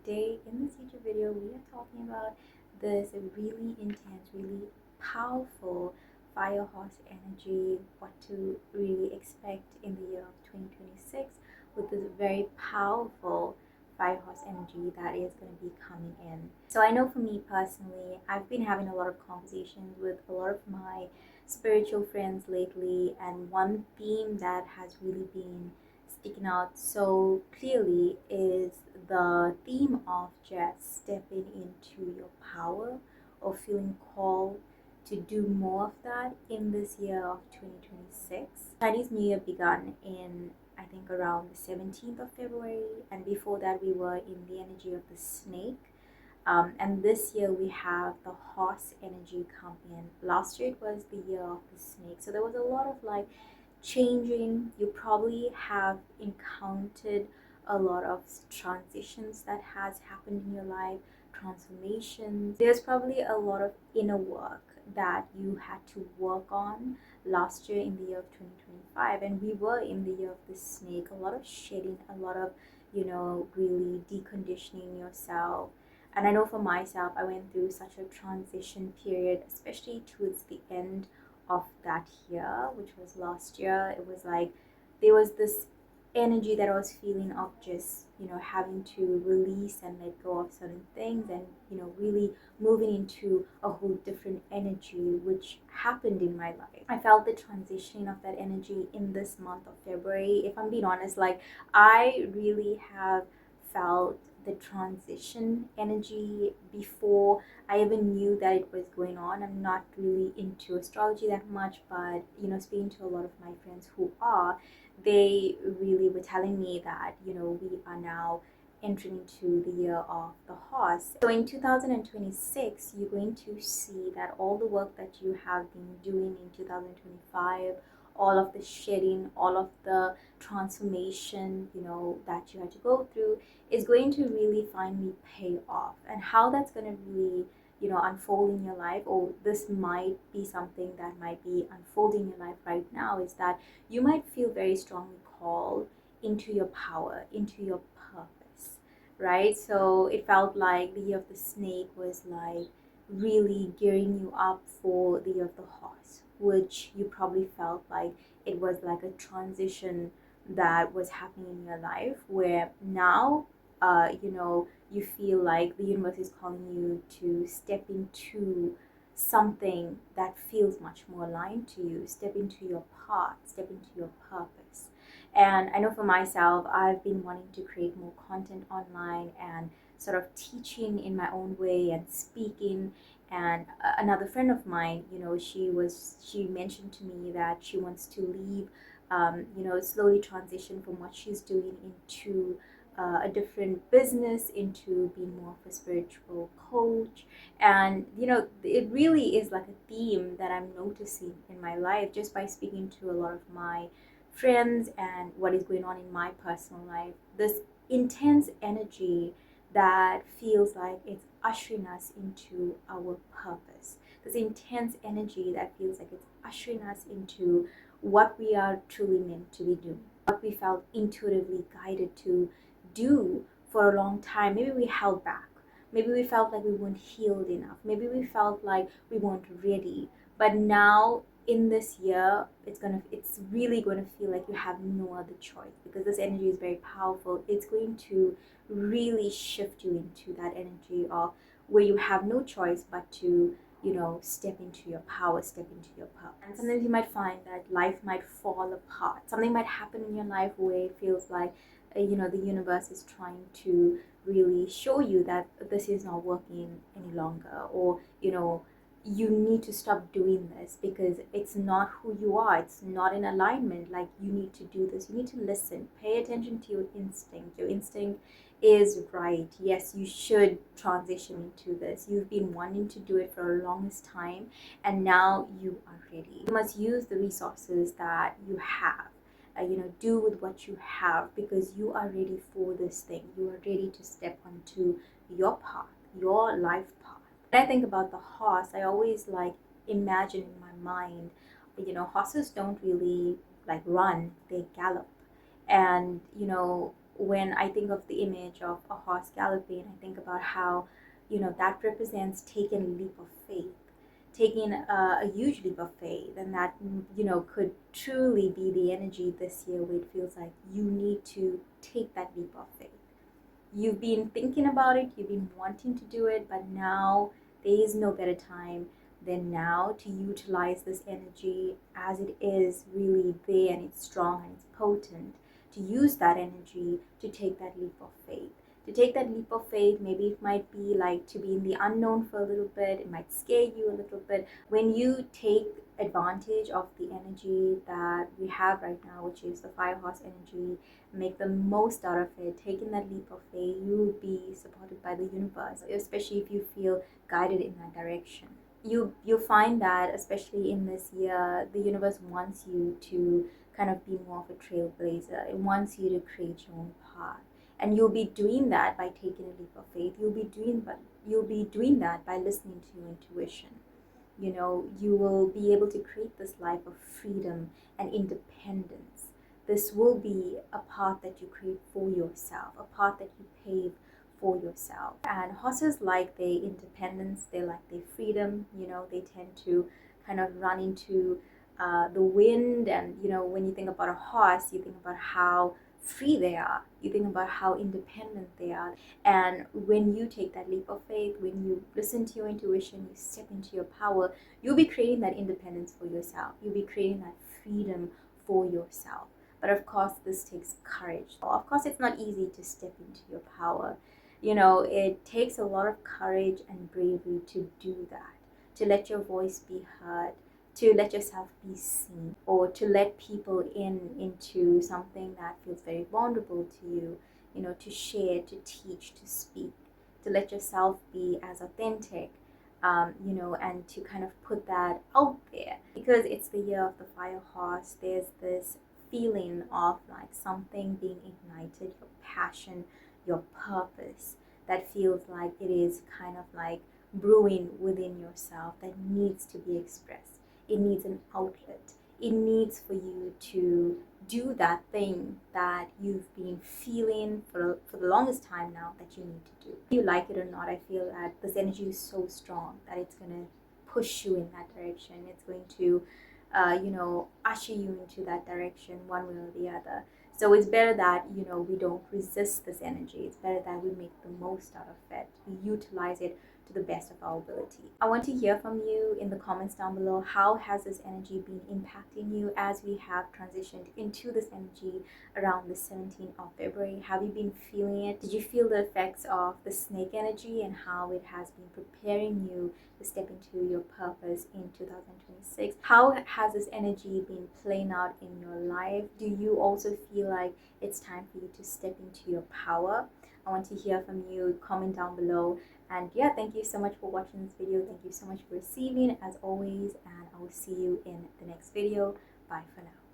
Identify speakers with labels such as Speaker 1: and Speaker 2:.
Speaker 1: today in this YouTube video, we are talking about this really intense, really powerful fire horse energy, what to really expect in the year of 2026 with this very powerful fire horse energy that is going to be coming in. So I know for me personally, I've been having a lot of conversations with a lot of my spiritual friends lately, and one theme that has really been sticking out so clearly is the theme of just stepping into your power or feeling called to do more of that in this year of 2026. Chinese New Year began in, I think, around the 17th of February, and before that we were in the energy of the snake. And this year we have the horse energy come in. Last year it was the year of the snake, so there was a lot of like changing. You probably have encountered a lot of transitions that has happened in your life, transformations. There's probably a lot of inner work that you had to work on last year in the year of 2025, and we were in the year of the snake. A lot of shedding, a lot of really deconditioning yourself. And I know for myself, I went through such a transition period, especially towards the end of that year, which was last year. It was like there was this energy that I was feeling of just having to release and let go of certain things, and really moving into a whole different energy, which happened in my life. I felt the transition of that energy in this month of February. If I'm being honest, like I really have felt the transition energy before I even knew that it was going on. I'm not really into astrology that much, but speaking to a lot of my friends who are, they really were telling me that we are now entering into the year of the horse. So in 2026, you're going to see that all the work that you have been doing in 2025, all of the shedding, all of the transformation that you had to go through, is going to really finally pay off. And how that's going to really unfold in your life, or this might be something that might be unfolding in your life right now, is that you might feel very strongly called into your power, into your purpose, right? So it felt like the year of the snake was like really gearing you up for the year of the horse, which you probably felt like it was like a transition that was happening in your life, where now you feel like the universe is calling you to step into something that feels much more aligned to you, step into your path, step into your purpose. And I know for myself, I've been wanting to create more content online and sort of teaching in my own way and speaking. And another friend of mine, she mentioned to me that she wants to leave, slowly transition from what she's doing into a different business, into being more of a spiritual coach. And it really is like a theme that I'm noticing in my life just by speaking to a lot of my friends and what is going on in my personal life. This intense energy that feels like it's ushering us into our purpose, this intense energy that feels like it's ushering us into what we are truly meant to be doing, what we felt intuitively guided to do for a long time. Maybe we held back. Maybe we felt like we weren't healed enough. Maybe we felt like we weren't ready. But now in this year, it's really going to feel like you have no other choice, because this energy is very powerful. It's going to really shift you into that energy of where you have no choice but to step into your power, step into your purpose. And sometimes you might find that life might fall apart. Something might happen in your life where it feels like the universe is trying to really show you that this is not working any longer, or you need to stop doing this because it's not who you are, it's not in alignment. Like, you need to do this, you need to listen, pay attention to your instinct. Your instinct is right. Yes, you should transition into this. You've been wanting to do it for the longest time, and now you are ready. You must use the resources that you have. Do with what you have, because you are ready for this thing. You are ready to step onto your path, your life path. When I think about the horse, I always like imagine in my mind, horses don't really like run, they gallop. And when I think of the image of a horse galloping, I think about how, that represents taking a leap of faith, taking a huge leap of faith, and that, could truly be the energy this year where it feels like you need to take that leap of faith. You've been thinking about it, you've been wanting to do it, but now there is no better time than now to utilize this energy as it is really there and it's strong and it's potent. To use that energy to take that leap of faith. To take that leap of faith, maybe it might be like to be in the unknown for a little bit, it might scare you a little bit. When you take advantage of the energy that we have right now, which is the fire horse energy, make the most out of it, taking that leap of faith, you will be supported by the universe, especially if you feel guided in that direction. You'll find that, especially in this year, the universe wants you to kind of be more of a trailblazer. It wants you to create your own path, and you'll be doing that by taking a leap of faith. You'll be doing that by listening to your intuition. You will be able to create this life of freedom and independence. This will be a path that you create for yourself, a path that you pave for yourself. And horses like their independence, they like their freedom. They tend to kind of run into the wind. And when you think about a horse, you think about how free they are, you think about how independent they are. And when you take that leap of faith, when you listen to your intuition, you step into your power, you'll be creating that independence for yourself, you'll be creating that freedom for yourself. But of course, this takes courage. Of course, it's not easy to step into your power. It takes a lot of courage and bravery to do that, to let your voice be heard, to let yourself be seen, or to let people into something that feels very vulnerable to you, to share, to teach, to speak, to let yourself be as authentic, and to kind of put that out there. Because it's the year of the fire horse, there's this feeling of like something being ignited, your passion, your purpose, that feels like it is kind of like brewing within yourself, that needs to be expressed. It needs an outlet. It needs for you to do that thing that you've been feeling for the longest time now that you need to do. Whether you like it or not, I feel that this energy is so strong that it's going to push you in that direction. It's going to, usher you into that direction one way or the other. So it's better that, we don't resist this energy. It's better that we make the most out of it. We utilize it to the best of our ability. I want to hear from you in the comments down below. How has this energy been impacting you as we have transitioned into this energy around the 17th of February? Have you been feeling it? Did you feel the effects of the snake energy and how it has been preparing you to step into your purpose in 2026? How has this energy been playing out in your life? Do you also feel like it's time for you to step into your power? I want to hear from you. Comment down below. And yeah, thank you so much for watching this video. Thank you so much for receiving as always, and I will see you in the next video. Bye for now.